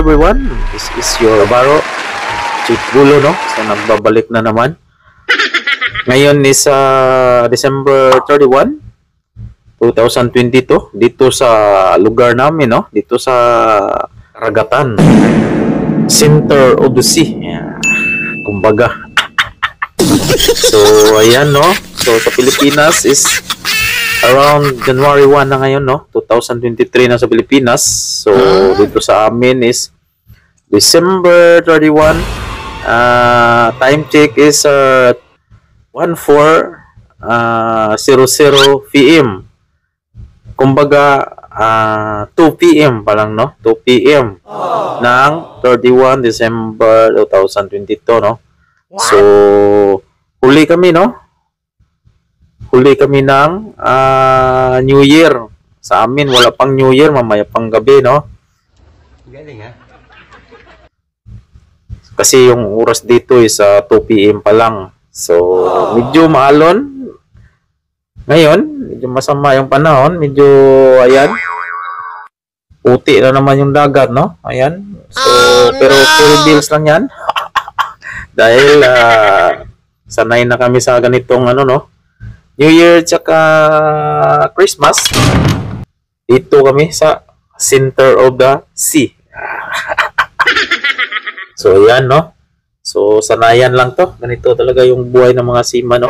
everyone. This is your Baro Chief Gulo, no? So nagbabalik na naman. Ngayon is December 31, 2022 dito sa lugar namin, no? Dito sa Karagatan, Center of the Sea. Yeah. Kumbaga. So ayan, no? So sa Pilipinas is around January 1 na ngayon, no? 2023 na sa Pilipinas. So dito sa amin is December 31. Time check is 14:00 PM. Kumbaga 2 PM pa lang, no? 2 PM ng 31 December 2022, no? So huli kami, no? Huli kami ng New Year. Sa amin wala pang New Year, mamaya pang gabi, no? Galing, ha? Kasi yung oras dito is 2 PM pa lang. So medyo maalon ngayon, medyo masama yung panahon, medyo ayan, puti na naman yung dagat, no? Ayan. So pero full bills lang yan. Dahil sanay na kami sa ganitong ano, no? New Year tsaka Christmas. Dito kami sa Center of the Sea. So ayan, no? So sanayan lang to. Ganito talaga yung buhay ng mga seaman, no?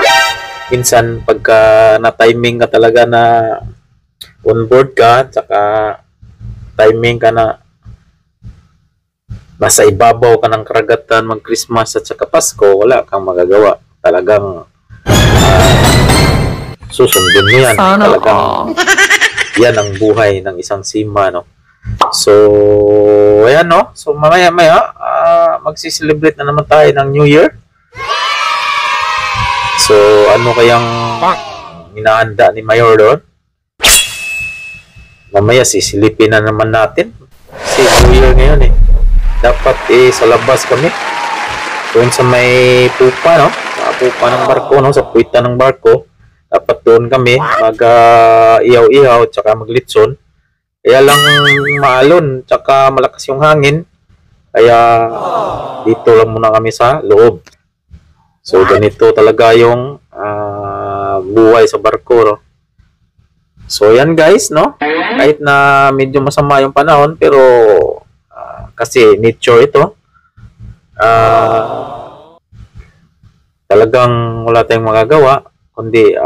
Minsan pagka na-timing ka talaga na on board ka, tsaka timing ka na nasa ibabaw ka ng karagatan mag-Christmas at saka Pasko, wala kang magagawa. Talagang susundin mo yan. Talagang yan ang buhay ng isang seaman, no? So ayan, no? So mamaya-maya magsiselebrate na naman tayo ng New Year. So ano kayang hinahanda ni Mayor doon? Mamaya sisilipin na naman natin. Kasi New Year ngayon, eh. Dapat sa labas kami. Doon sa may pupa, no? Sa pupa ng barko, no? Sa puwita ng barko. Dapat doon kami mag-ihaw-ihaw tsaka maglitson. Kaya lang maalon tsaka malakas yung hangin. Kaya dito lang muna kami sa loob. So ganito talaga yung buhay sa barko, no? So yan guys, no? Kahit na medyo masama yung panahon, pero kasi nature ito, talagang wala tayong magagawa kundi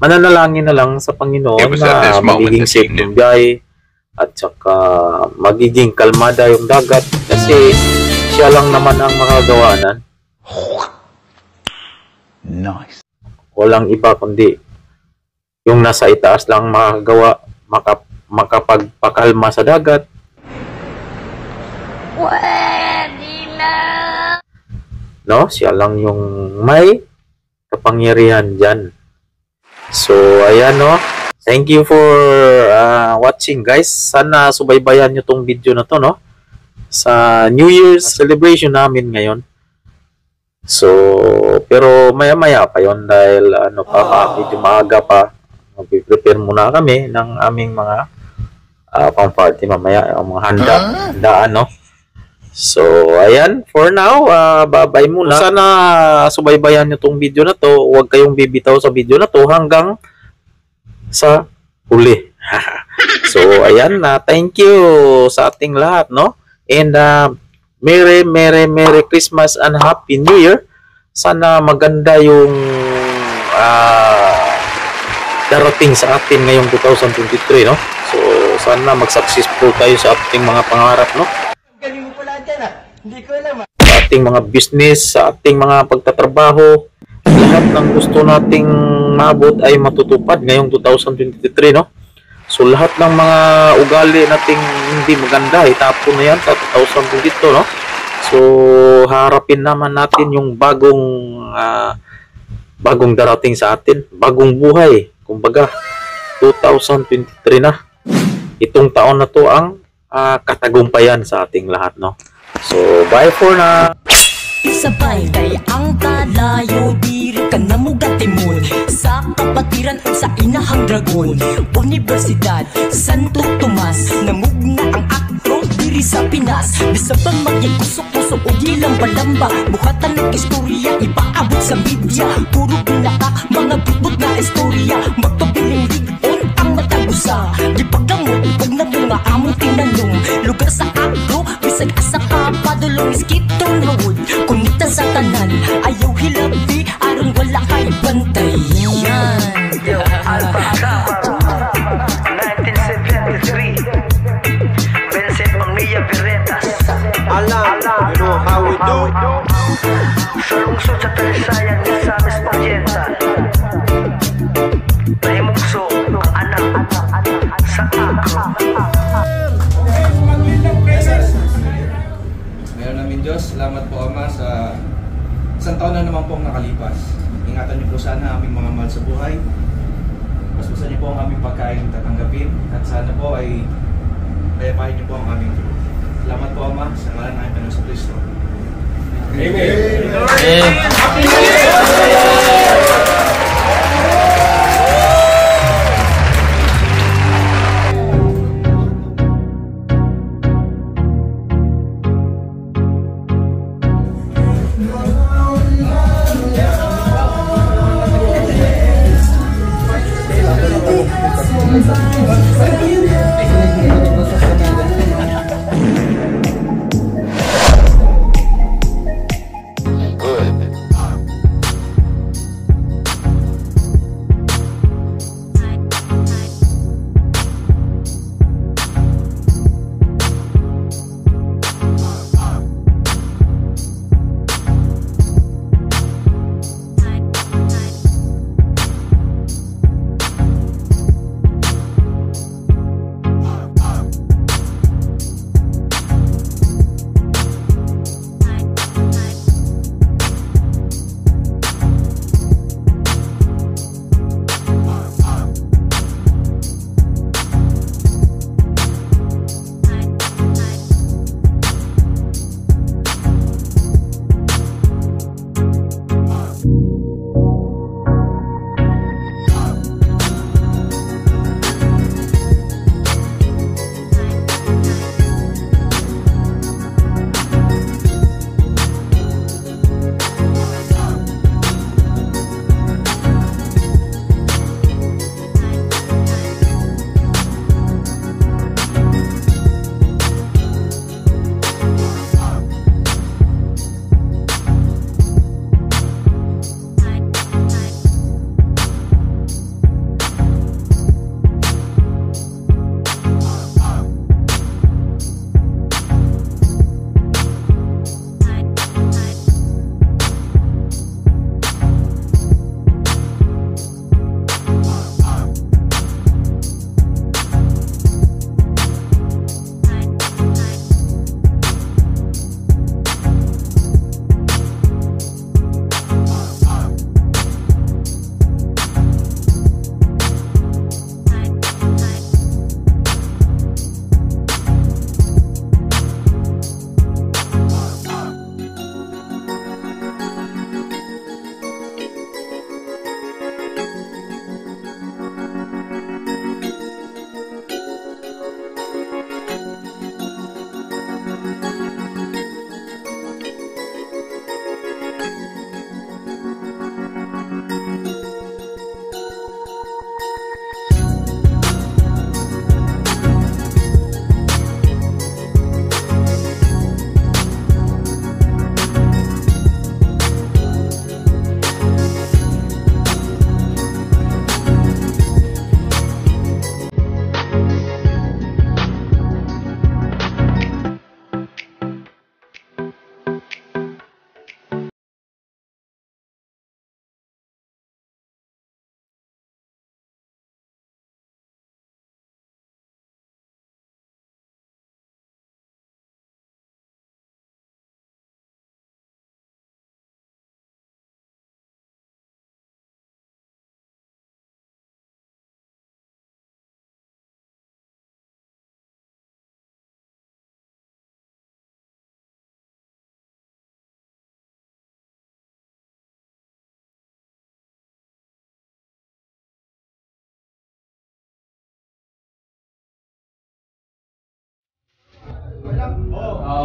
mananalangin na lang sa Panginoon na magiging safe yung biyahe at saka magiging kalmada yung dagat, kasi siya lang naman ang makagawanan. Nice. Walang iba kundi yung nasa itaas lang makagawa, makapagpakalma sa dagat. No, siya lang yung may kapangyarihan dyan. So ayan, no? Thank you for watching, guys. Sana subaybayan nyo tong video na to, no? Sa New Year's celebration namin ngayon. So pero maya-maya pa yon, dahil ano pa, medyo maaga pa. Mag-prepare muna kami ng aming mga pang-party mamaya, mga handaan, no? So ayan, for now, bye-bye muna. Sana subaybayan nyo tong video na to. Huwag kayong bibitaw sa video na to hanggang sa huli. So ayan, thank you sa ating lahat, no? And Merry Christmas and Happy New Year. Sana maganda yung darating sa atin ngayong 2023, no? So sana mag-successful tayo sa ating mga pangarap, no? Galing mo pala dyan, ha? Hindi ko alam, ha? Sa ating mga business, sa ating mga pagtatrabaho, lahat ng gusto nating maabot ay matutupad ngayong 2023, no? So lahat ng mga ugali nating hindi maganda, itapon na yan sa 2022, no? So harapin naman natin yung bagong darating sa atin, bagong buhay. Kumbaga 2023 na. Itong taon na to ang katagumpayan sa ating lahat, no? So bye for now. Sabay kay ang kalayo, diri ka na mugatimon sa kapatiran o sa inahang dragon. Universidad Santo Tomas, namugna ang akro. diri sa Pinas. Bisan pa magyagusok-usok o gilang balamba, buhatan ng istorya ipaabot sa media. Puro binaka, mga butbut na istorya, magpabiling ligon ang matagusa. Di pagdamot, huwag na bunga among tinanong lugar sa agro, bisag asa ka padulong iskitong road. Kunita sa tanan, ayaw hilabi, aron wala kay bantay. Yan. Yo, Alpha Kappa 1973 Vincent Magnia Viretas. Alam, you know how we do. Sa lungsod sa Talisayan ni Samis Pagyensa, Nahimugso ang anak sa agro. Ngayon namin Diyos, salamat po Ama sa isang taon na naman pong nakalipas. Ingatan niyo po sana aming mga mahal sa buhay. Basbasan niyo po ang aming pagkain tatanggapin at sana po ay payapahin niyo po ang aming Diyos. Salamat po Ama sa ngalan ng Panginoon sa Kristo.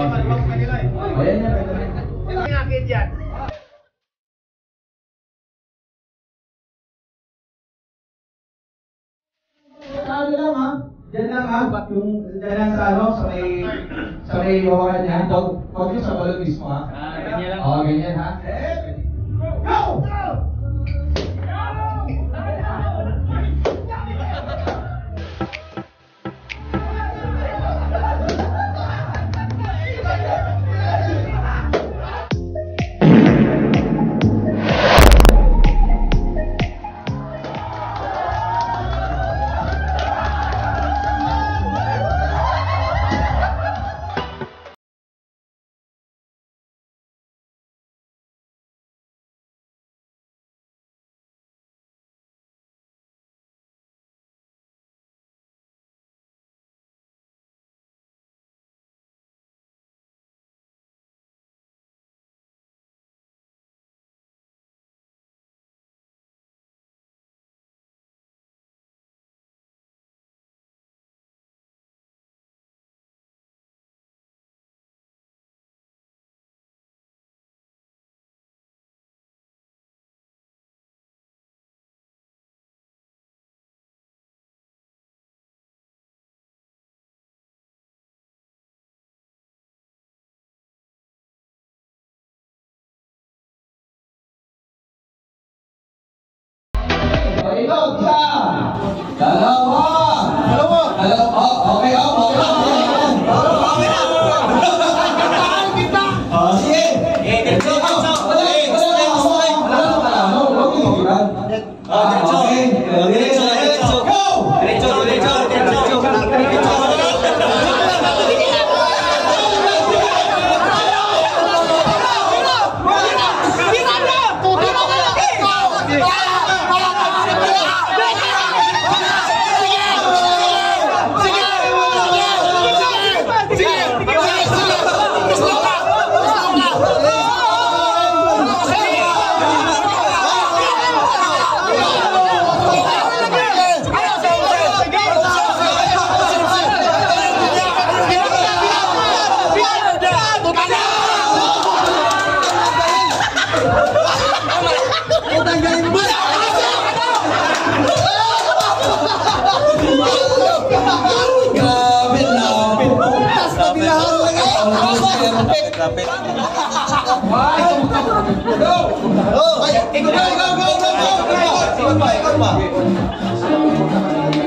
Ano lang ha? Diyan lang ha? Yung diyan lang sa ano? Sa may hawakan niya. Huwag yung sa balon mismo ha? Ganyan lang. Oo, ganyan ha? Go! Ikaw, isa! Dalawa! Okay,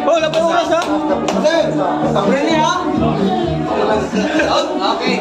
Oh, laban oras ha? Ready ha? Okay.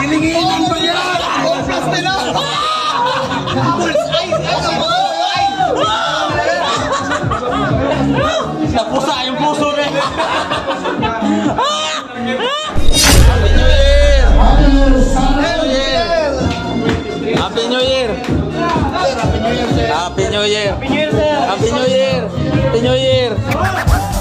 Giling-giling pa yan! Napusa yung puso rin! Happy New Year! Happy New Year! Happy New Year! Happy New Year! Happy New Year!